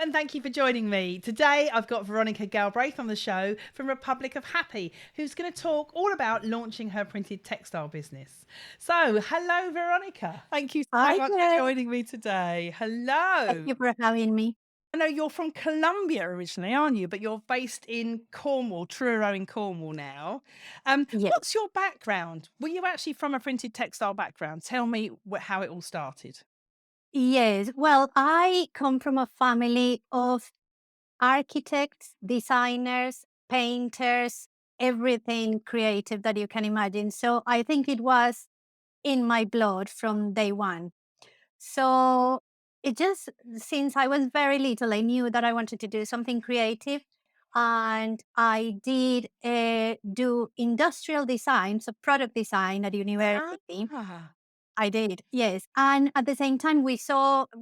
and thank you for joining me. Today I've got Veronica Galbraith on the show from Republic of Happy, who's going to talk all about launching her printed textile business. So, hello, Veronica. Thank you so Hi much for there. joining me today. Thank Hello. you for having me. I know you're from Colombia originally, aren't you? But you're based in Cornwall, Truro in Cornwall now. Yes. What's your background? Were you actually from a printed textile background? Tell me how it all started. Yes. Well, I come from a family of architects, designers, painters, everything creative that you can imagine. So I think it was in my blood from day one. So it just, since I was very little, I knew that I wanted to do something creative. And I did do industrial design, so product design at university. Ah. I did, yes. And at the same time, we studied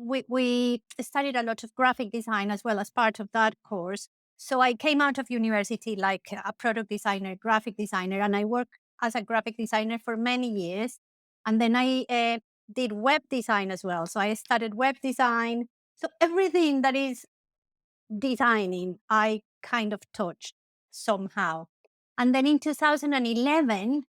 a lot of graphic design as well as part of that course. So I came out of university like a product designer, graphic designer, and I worked as a graphic designer for many years. And then I did web design as well. So I studied web design. So everything that is designing, I kind of touched somehow. And then in 2011,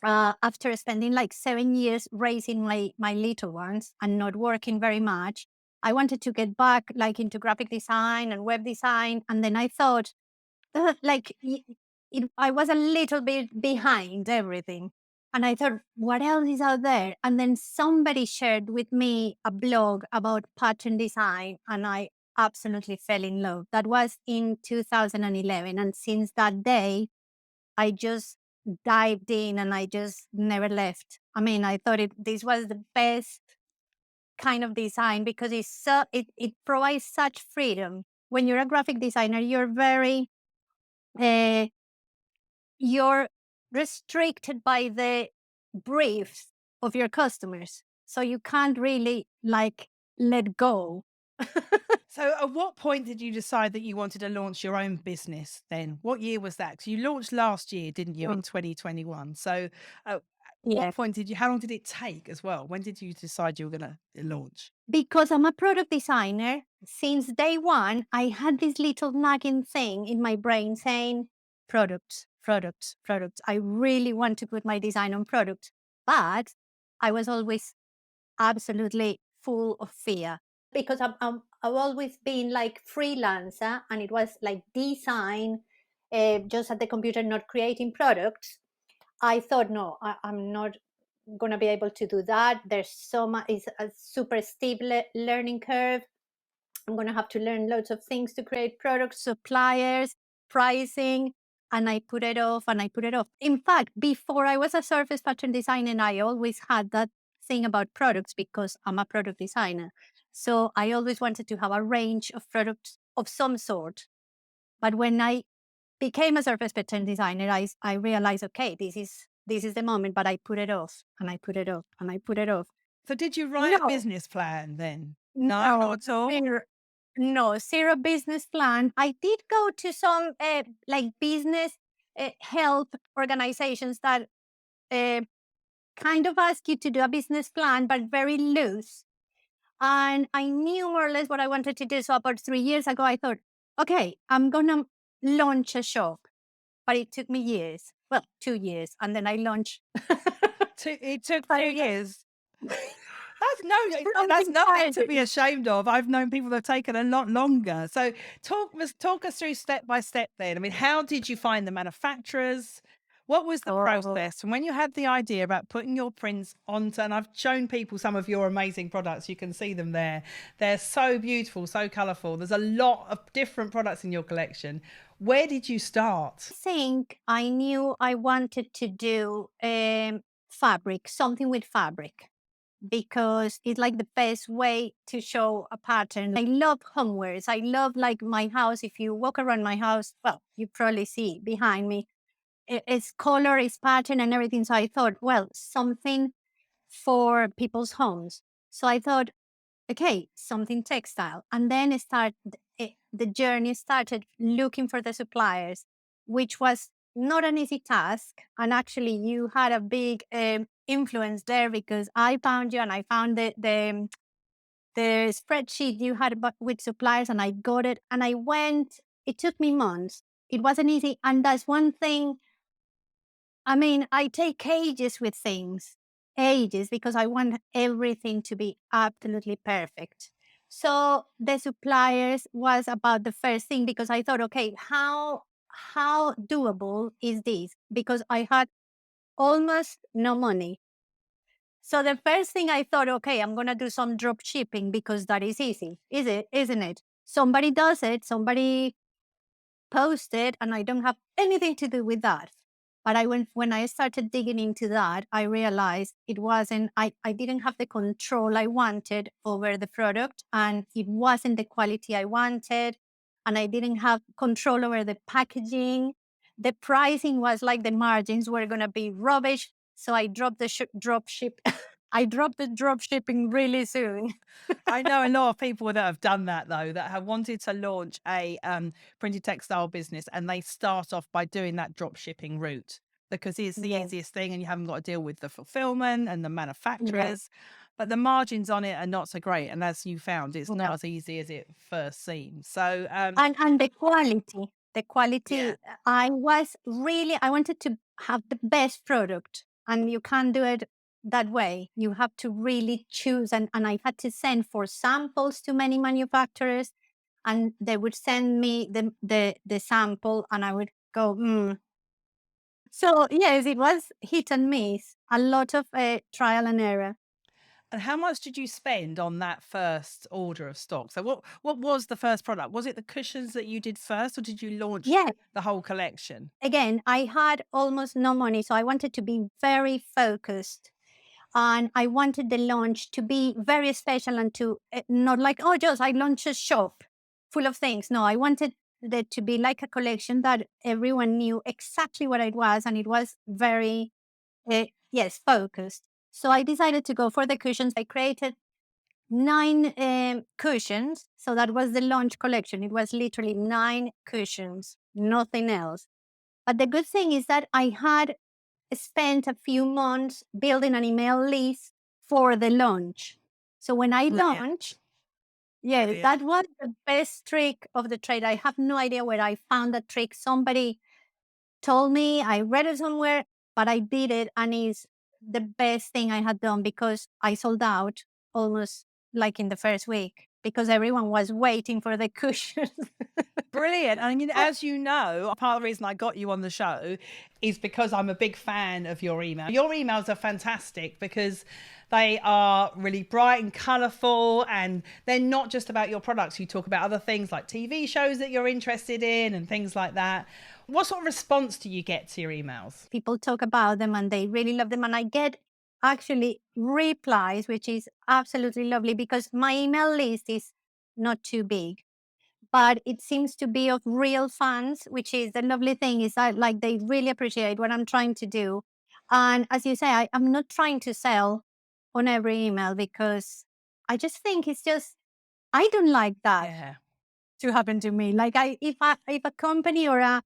after spending like 7 years raising my little ones and not working very much, I wanted to get back like into graphic design and web design. And then I thought, like, I was a little bit behind everything. And I thought, what else is out there? And then somebody shared with me a blog about pattern design, and I absolutely fell in love. That was in 2011. And since that day, I just dived in and I just never left. I mean, I thought this was the best kind of design because it provides such freedom. When you're a graphic designer, uh, you're restricted by the briefs of your customers. So you can't really like let go. So, at what point did you decide that you wanted to launch your own business then? What year was that? Because you launched last year, didn't you, in Mm. 2021? So, at what Yeah. point how long did it take as well? When did you decide you were going to launch? Because I'm a product designer, since day one, I had this little nagging thing in my brain saying, products, products, products. I really want to put my design on products. But I was always absolutely full of fear because I've always been like freelancer and it was like design, just at the computer, not creating products. I thought, no, I'm not going to be able to do that. There's so much, it's a super steep learning curve. I'm going to have to learn loads of things to create products, suppliers, pricing. And I put it off and I put it off. In fact, before I was a surface pattern designer, I always had that thing about products because I'm a product designer. So I always wanted to have a range of products of some sort. But when I became a surface pattern designer, I realized, okay, this is the moment, but I put it off and I put it off and I put it off. So, did you write a No, business plan then? No, no, not at all. zero, no, zero business plan. I did go to some like business help organizations that uh, kind of ask you to do a business plan, but very loose. And I knew more or less what I wanted to do. So about 3 years ago, I thought, okay, I'm gonna launch a shop. But it took me years. Well, 2 years, and then I launched. It took But 2 years. That's no, that's something nothing to be exciting. ashamed of. I've known people that have taken a lot longer. So talk us through step by step then. I mean, how did you find the manufacturers? What was the Oh, process? And when you had the idea about putting your prints onto, and I've shown people some of your amazing products, you can see them there. They're so beautiful, so colourful. There's a lot of different products in your collection. Where did you start? I think I knew I wanted to do fabric, something with fabric, because it's like the best way to show a pattern. I love homewares. I love like my house. If you walk around my house, well, you probably see behind me, it's color, it's pattern, and everything. So I thought, well, something for people's homes. So I thought, okay, something textile. And then the journey started looking for the suppliers, which was not an easy task. And actually, you had a big influence there because I found you and I found the spreadsheet you had with suppliers, and I got it. And I went, it took me months. It wasn't easy. And that's one thing. I mean, I take ages with things, ages, because I want everything to be absolutely perfect. So the suppliers was about the first thing, because I thought, okay, how doable is this? Because I had almost no money. So the first thing I thought, okay, I'm gonna do some drop shipping because that is easy. Is it? Isn't it? Somebody does it, somebody post it, and I don't have anything to do with that. But when I started digging into that, I realized it wasn't I didn't have the control I wanted over the product, and it wasn't the quality I wanted, and I didn't have control over the packaging. The pricing was like the margins were gonna be rubbish. So I dropped the drop ship. I dropped the drop shipping really soon. I know a lot of people that have done that though, that have wanted to launch a printed textile business, and they start off by doing that drop shipping route because it's the Yes, easiest thing and you haven't got to deal with the fulfillment and the yes, manufacturers. But the margins on it are not so great. And as you found, it's not no. as easy as it first seems. So And the quality, yeah. I wanted to have the best product, and you can't do it that way. You have to really choose, and I had to send for samples to many manufacturers, and they would send me the sample, and I would go, "Mm." So, yes, it was hit and miss, a lot of trial and error. And how much did you spend on that first order of stock? So what was the first product? Was it the cushions that you did first, or did you launch Yeah, the whole collection? again, I had almost no money, so I wanted to be very focused, and I wanted the launch to be very special, and to not like, oh, just I launched a shop full of things. No, I wanted that to be like a collection that everyone knew exactly what it was, and it was very, yes, focused. So I decided to go for the cushions. I created 9 cushions. So that was the launch collection. It was literally 9 cushions, nothing else. But the good thing is that I had spent a few months building an email list for the launch. So when I Brilliant. launched, yeah, Brilliant. that was the best trick of the trade. I have no idea where I found that trick. Somebody told me, I read it somewhere, but I did it, and it's the best thing I had done, because I sold out almost like in the first week, because everyone was waiting for the cushions. Brilliant. And as you know, part of the reason I got you on the show is because I'm a big fan of your email. Your emails are fantastic because they are really bright and colourful, and they're not just about your products. You talk about other things like TV shows that you're interested in and things like that. What sort of response do you get to your emails? People talk about them and they really love them. And I get actually replies, which is absolutely lovely, because my email list is not too big, but it seems to be of real fans, which is the lovely thing, is that like they really appreciate what I'm trying to do. And as you say, I'm not trying to sell on every email, because I just think it's just, I don't like that Yeah. to happen to me. Like if a company or a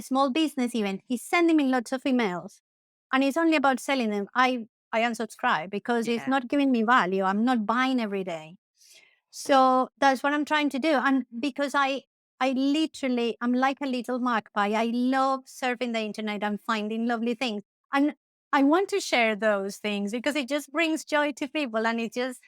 small business even is sending me lots of emails and it's only about selling them, I unsubscribe, because it's Yeah. not giving me value. I'm not buying every day. So that's what I'm trying to do. And because I literally, I'm like a little magpie. I love surfing the internet and finding lovely things. And I want to share those things because it just brings joy to people. And it just,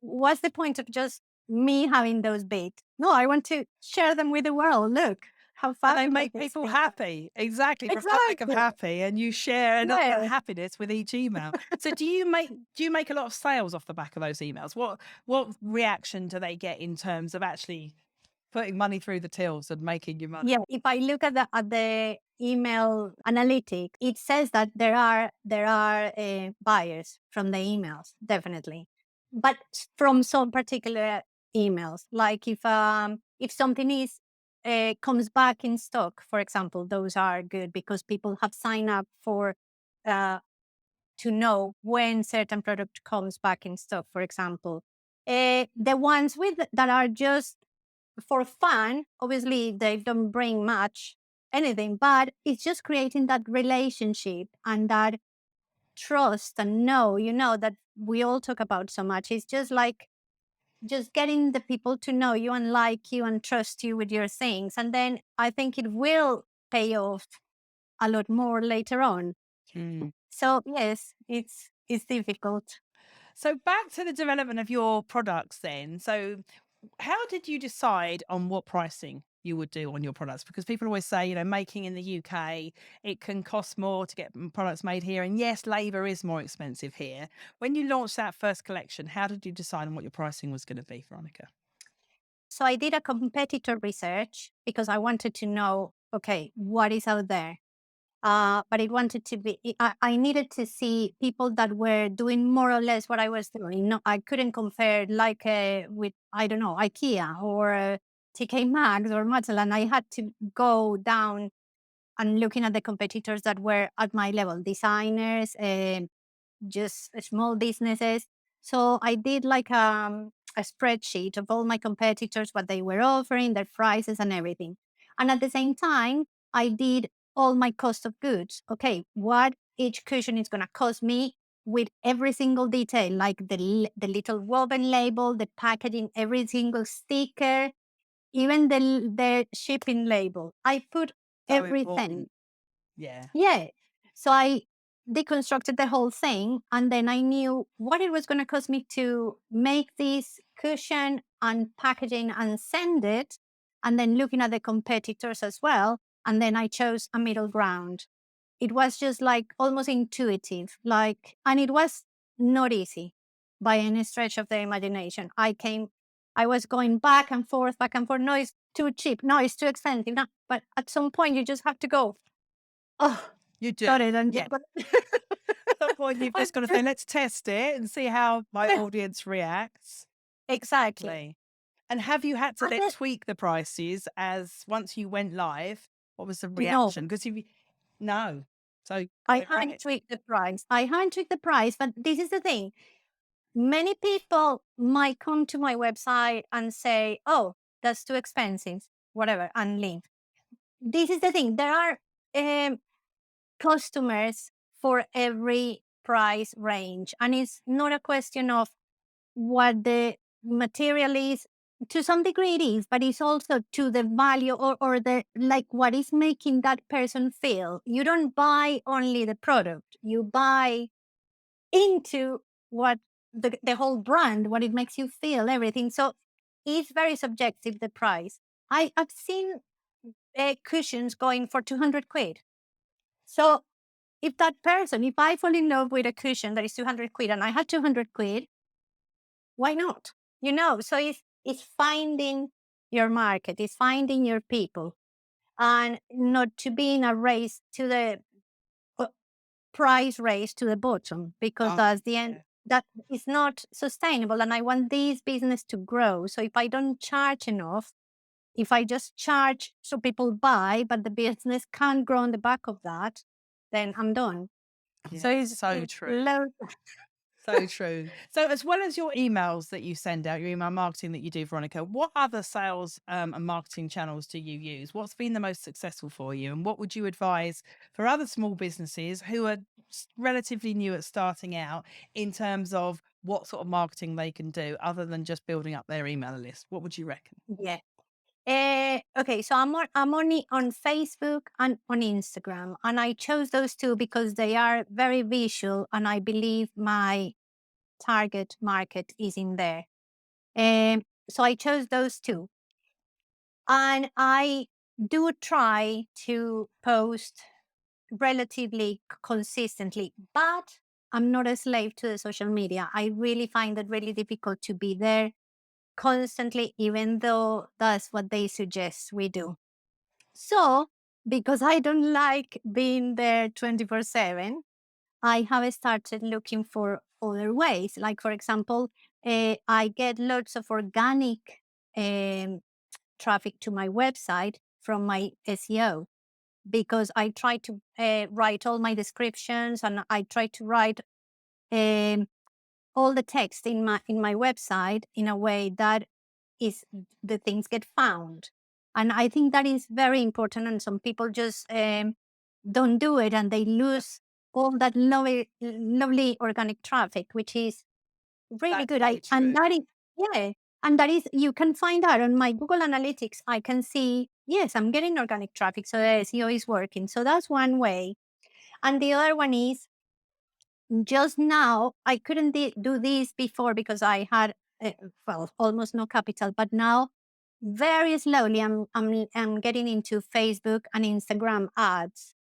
what's the point of just me having those bits? No, I want to share them with the world. Look how And they fabulous make these people things are. happy. Exactly. Republic of Exactly. Happy. And you share another Yeah. happiness with each email. So do you make a lot of sales off the back of those emails? What reaction do they get in terms of actually putting money through the tills and making you money? Yeah, if I look at the email analytic, it says that there are buyers from the emails, definitely, but from some particular emails, like if something is comes back in stock, for example, those are good because people have signed up for uh, to know when certain product comes back in stock. For example, the ones with that are just for fun, obviously they don't bring much anything, but it's just creating that relationship and that trust and know, that we all talk about so much. It's just like just getting the people to know you and like you and trust you with your things. And then I think it will pay off a lot more later on. Mm. So yes, it's difficult. So back to the development of your products then. So how did you decide on what pricing you would do on your products? Because people always say, making in the UK, it can cost more to get products made here. And yes, labor is more expensive here. When you launched that first collection, how did you decide on what your pricing was going to be, Veronica? So I did a competitor research because I wanted to know, okay, what is out there. But it wanted to be, I needed to see people that were doing more or less what I was doing. No, I couldn't compare like with, I don't know, IKEA or TK Maxx or Matalan. I had to go down and looking at the competitors that were at my level, designers, just small businesses. So I did like a spreadsheet of all my competitors, what they were offering, their prices and everything. And at the same time, I did all my cost of goods. Okay, what each cushion is going to cost me with every single detail, like the little woven label, the packaging, every single sticker, even the shipping label. I put So everything. important. Yeah. Yeah. So I deconstructed the whole thing and then I knew what it was going to cost me to make this cushion and packaging and send it. And then looking at the competitors as well. And then I chose a middle ground. It was just like almost intuitive, and it was not easy by any stretch of the imagination. I was going back and forth, back and forth. No, it's too cheap. No, it's too expensive. No, but at some point you just have to go, oh, You do. got it. And Yeah. just got At some point, you've just got to say, let's test it and see how my yeah, audience reacts. exactly. Lovely. And have you had to And then then, tweak the prices as once you went live? What was the no, reaction? Because if you no, so I go haven't right. tweaked the price. I haven't tweaked the price, but this is the thing. Many people might come to my website and say, oh, that's too expensive, whatever, and leave. This is the thing. There are um, customers for every price range. And it's not a question of what the material is. To some degree it is, but it's also to the value or the like what is making that person feel. You don't buy only the product, you buy into what the whole brand, what it makes you feel, everything. So it's very subjective, the price. I've seen cushions going for 200 quid. So if I fall in love with a cushion that is 200 quid and I had 200 quid, why not? So it's finding your market, it's finding your people and not to be in a race to the uh, price race to the bottom because Oh, that's the end. yeah. That is not sustainable. And I want this business to grow. So if I don't charge enough, if I just charge so people buy, but the business can't grow on the back of that, then I'm done. Yeah, So so it's true. low. So true. So, as well as your emails that you send out, your email marketing that you do, Veronica, what other sales and marketing channels do you use? What's been the most successful for you? And what would you advise for other small businesses who are relatively new at starting out in terms of what sort of marketing they can do other than just building up their email list? What would you reckon? Yeah. Okay, so I'm only on Facebook and on Instagram, and I chose those two because they are very visual, and I believe my target market is in there. So I chose those two, and I do try to post relatively consistently, but I'm not a slave to the social media. I really find it really difficult to be there constantly, even though that's what they suggest we do. So, because I don't like being there 24/7, I have started looking for other ways. Like, for example, I get lots of organic um, traffic to my website from my SEO because I try to write all my descriptions and I try to write um, all the text in my website in a way that is the things get found. And I think that is very important. And some people just don't do it and they lose all that lovely organic traffic, which is really That's good. so And true. that is, yeah. And that is, you can find out on my Google Analytics, I can see, yes, I'm getting organic traffic. So the SEO is working. So that's one way. And the other one is just now, I couldn't do this before because I had, well, almost no capital. But now, very slowly, I'm getting into Facebook and Instagram ads.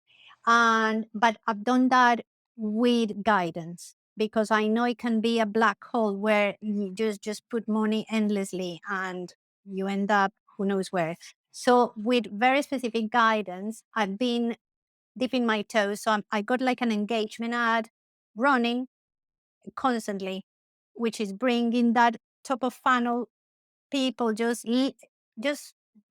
But I've done that with guidance because I know it can be a black hole where you just put money endlessly and you end up who knows where. So with very specific guidance, I've been dipping my toes. So I got like an engagement ad running constantly, which is bringing that top of funnel people just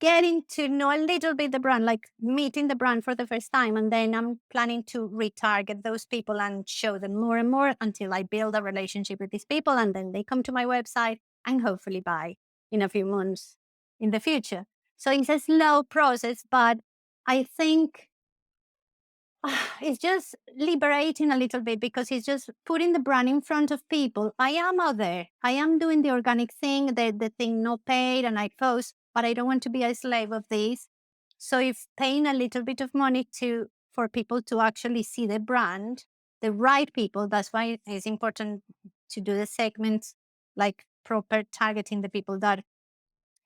getting to know a little bit the brand, like meeting the brand for the first time. And then I'm planning to retarget those people and show them more and more until I build a relationship with these people. And then they come to my website and hopefully buy in a few months in the future. So it's a slow process, but I think it's just liberating a little bit because it's just putting the brand in front of people. I am out there. I am doing the organic thing, the thing no paid, and I post, but I don't want to be a slave of this. So if paying a little bit of money to for people to actually see the brand, the right people, that's why it's important to do the segments like proper targeting the people that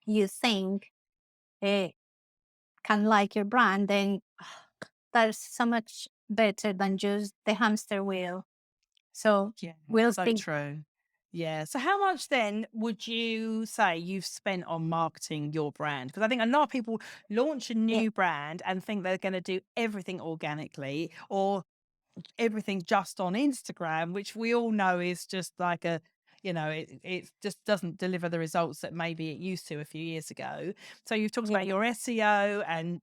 you think eh, can like your brand, then that's so much better than just the hamster wheel. So Yeah, we'll so see. true. Yeah. So how much then would you say you've spent on marketing your brand? Because I think a lot of people launch a Yeah. new brand and think they're going to do everything organically or everything just on Instagram, which we all know is just like a, it just doesn't deliver the results that maybe it used to a few years ago. So you've talked Yeah. about your SEO and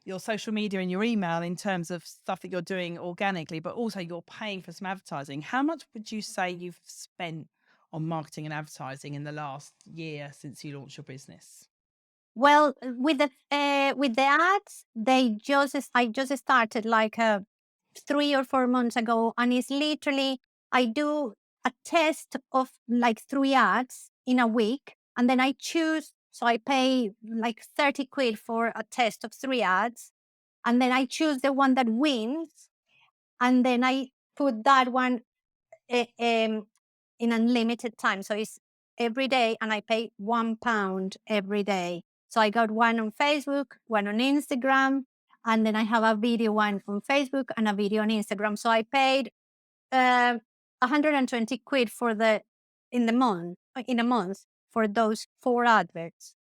your social media and your email in terms of stuff that you're doing organically, but also you're paying for some advertising. How much would you say you've spent on marketing and advertising in the last year since you launched your business? Well, with the ads, I just started like 3 or 4 months ago, and it's literally I do a test of like 3 ads in a week, and then I choose. So I pay like 30 quid for a test of 3 ads, and then I choose the one that wins, and then I put that one in unlimited time. So it's every day, and I pay £1 every day. So I got one on Facebook, one on Instagram, and then I have a video one on Facebook and a video on Instagram. So I paid 120 quid for the in a month for those 4 adverts,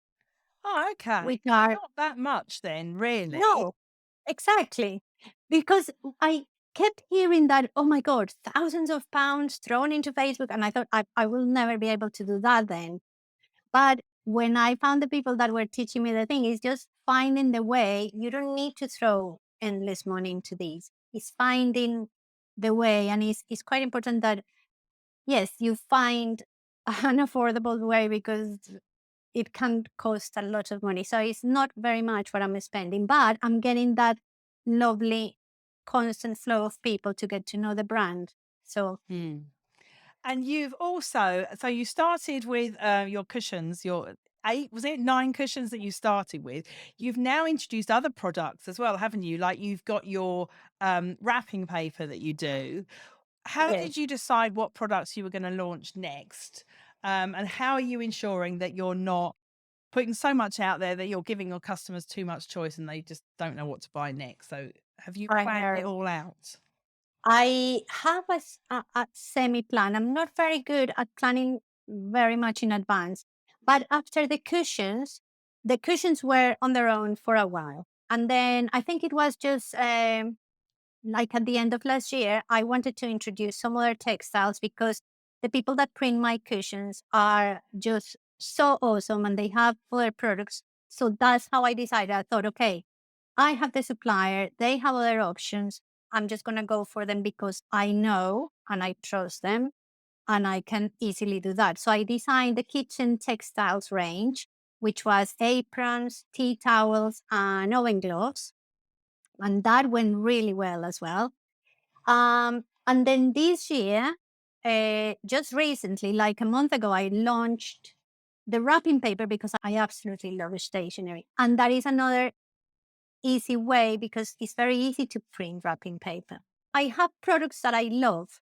Oh, okay. which are Not that much then, really. no, exactly. Because I kept hearing that, oh my God, thousands of pounds thrown into Facebook. And I thought, I will never be able to do that then. But when I found the people that were teaching me the thing, is just finding the way. You don't need to throw endless money into these. It's finding the way. And it's quite important that, yes, you find an affordable way because it can cost a lot of money. So it's not very much what I'm spending, but I'm getting that lovely constant flow of people to get to know the brand. So Hmm. And you've also so you started with, your cushions, your 8 was it 9 cushions that you started with? You've now introduced other products as well, haven't you? Like, you've got your, wrapping paper that you do. How yes. did you decide what products you were gonna launch next? And how are you ensuring that you're not putting so much out there that you're giving your customers too much choice and they just don't know what to buy next? So, have you I planned it know. all out? I have a semi plan. I'm not very good at planning very much in advance. But after the cushions were on their own for a while. And then I think it was just like at the end of last year, I wanted to introduce some other textiles because the people that print my cushions are just so awesome and they have other products. So that's how I decided. I thought, okay, I have the supplier, they have other options. I'm just going to go for them because I know and I trust them and I can easily do that. So I designed the kitchen textiles range, which was aprons, tea towels, and oven gloves. And that went really well as well. And then this year, just recently, like a month ago, I launched the wrapping paper because I absolutely love stationery. And that is another easy way because it's very easy to print wrapping paper. I have products that I love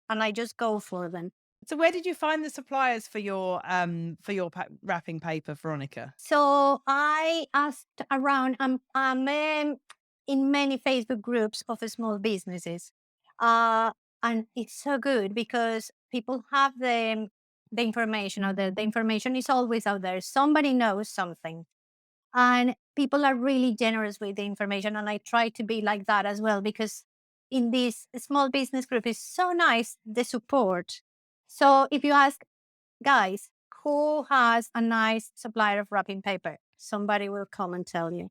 and I just go for them. So where did you find the suppliers for your wrapping paper, Veronica? So I asked around. I'm in many Facebook groups of small businesses, uh, and it's so good because people have the information out there. The information is always out there. Somebody knows something, and people are really generous with the information. And I try to be like that as well because in this small business group is so nice the support. So if you ask guys, who has a nice supplier of wrapping paper? Somebody will come and tell you.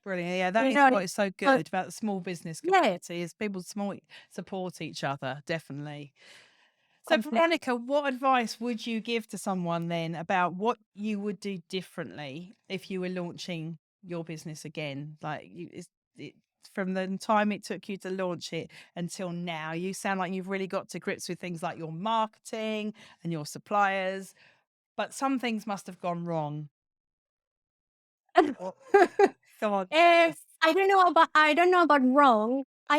Brilliant. Yeah, that You is know, what is so so good about the small business yeah, community is people support each other, definitely. So, complete. Veronica, what advice would you give to someone then about what you would do differently if you were launching your business again? Like, from the time it took you to launch it until now, you sound like you've really got to grips with things like your marketing and your suppliers, but some things must have gone wrong. Come on. I don't know about wrong. I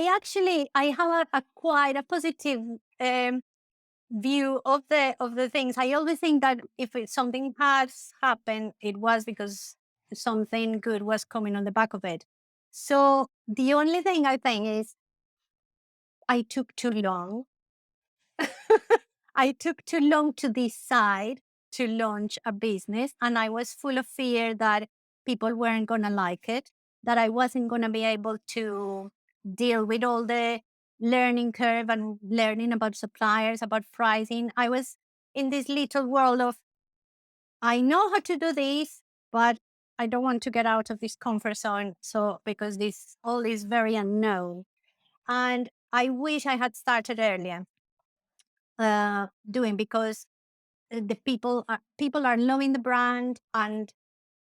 have a quite a positive view of the things. I always think that if something has happened, it was because something good was coming on the back of it. So the only thing I think is I took too long. I took too long to decide to launch a business, and I was full of fear that people weren't going to like it, that I wasn't going to be able to deal with all the learning curve and learning about suppliers, about pricing. I was in this little world of, I know how to do this, but I don't want to get out of this comfort zone. So, because this all is very unknown. And I wish I had started earlier doing because the people are loving the brand, and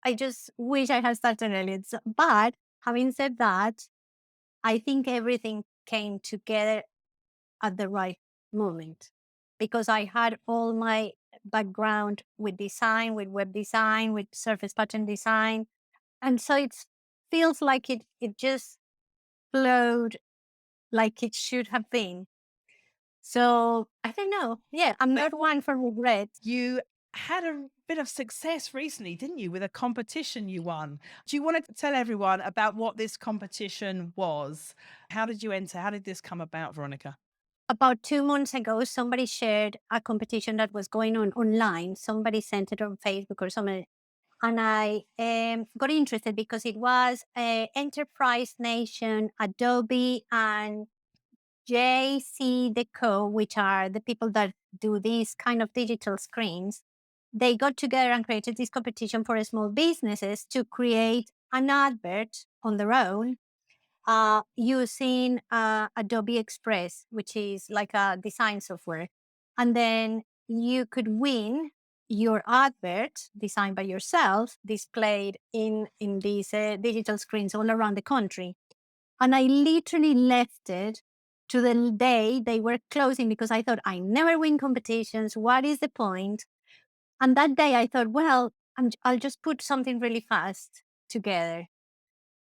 I just wish I had started earlier. But having said that, I think everything came together at the right moment because I had all my background with design, with web design, with surface pattern design, and so it feels like it just flowed like it should have been. So I don't know. Yeah, I'm not one for regret. You had a bit of success recently, didn't you, with a competition you won? Do you want to tell everyone about what this competition was? How did you enter? How did this come about, Veronica? About 2 months ago, somebody shared a competition that was going on online. Somebody sent it on Facebook or something. And I got interested because it was Enterprise Nation, Adobe, and JCDecaux, which are the people that do these kind of digital screens. They got together and created this competition for small businesses to create an advert on their own using Adobe Express, which is like a design software. And then you could win your advert designed by yourself, displayed in these digital screens all around the country. And I literally left it to the day they were closing because I thought I never win competitions. What is the point? And that day I thought, well, I'll just put something really fast together.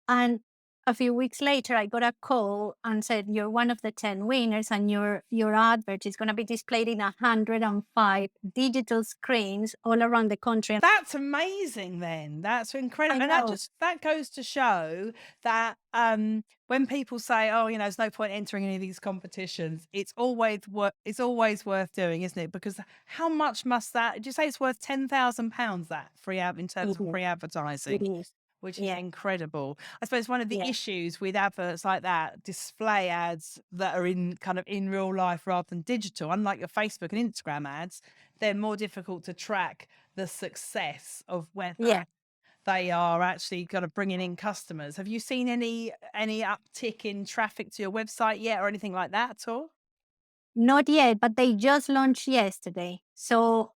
And a few weeks later, I got a call and said, "You're one of the 10 winners, and your advert is going to be displayed in 105 digital screens all around the country." That's amazing then. That's I incredible. And know. that goes to show that when people say, oh, there's no point entering any of these competitions, it's always worth doing, isn't it? Because how much must that, did you say it's worth £10,000 that in terms of Mhm. free It advertising? is. Which is Yeah. incredible. I suppose one of the Yeah. issues with adverts like that, display ads that are in kind of in real life rather than digital, unlike your Facebook and Instagram ads, they're more difficult to track the success of whether Yeah. they are actually kind of bringing in customers. Have you seen any uptick in traffic to your website yet or anything like that at all? Not yet, but they just launched yesterday. So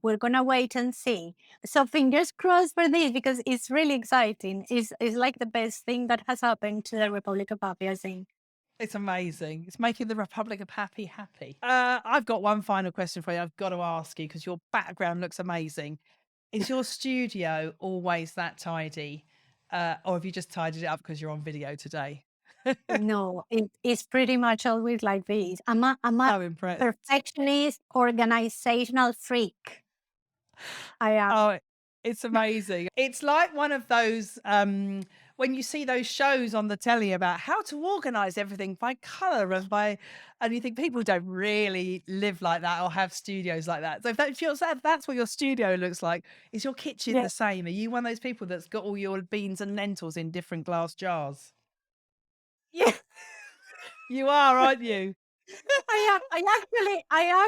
we're gonna wait and see. So fingers crossed for this because it's really exciting. It's like the best thing that has happened to the Republic of Papua, I think. It's amazing. It's making the Republic of Happy happy. I've got one final question for you. I've got to ask you because your background looks amazing. Is your studio always that tidy? Or have you just tidied it up because you're on video today? No, it is pretty much always like this. I'm a So impressed. perfectionist, organizational freak. I am. Oh, it's amazing. It's like one of those when you see those shows on the telly about how to organize everything by color and you think people don't really live like that or have studios like that. So if that's what your studio looks like, is your kitchen Yeah. the same? Are you one of those people that's got all your beans and lentils in different glass jars? Yeah. You are, aren't you? I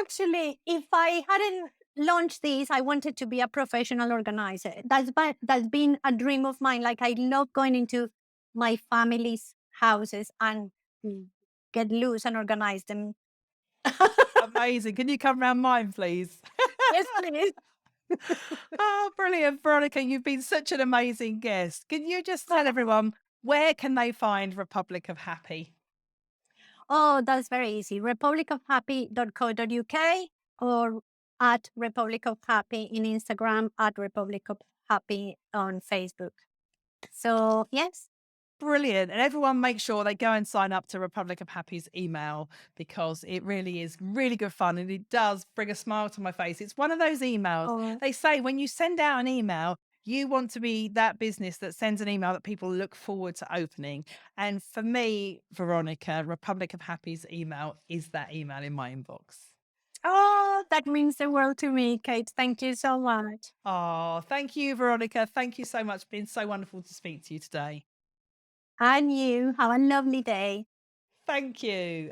actually, if I hadn't launched this, I wanted to be a professional organizer. That's been a dream of mine. Like I love going into my family's houses and mm, get loose and organize them. Amazing. Can you come round mine, please? Yes, please. Oh, brilliant. Veronica, you've been such an amazing guest. Can you just tell everyone where can they find Republic of Happy? Oh, that's very easy. republicofhappy.co.uk or at Republic of Happy in Instagram, at Republic of Happy on Facebook. So yes. Brilliant. And everyone make sure they go and sign up to Republic of Happy's email because it really is really good fun and it does bring a smile to my face. It's one of those emails. Oh, They say when you send out an email, you want to be that business that sends an email that people look forward to opening. And for me, Veronica, Republic of Happy's email is that email in my inbox. oh, that means the world to me, Kate. Thank you so much. Oh, thank you, Veronica. Thank you so much. It's been so wonderful to speak to you today. And you have a lovely day. Thank you.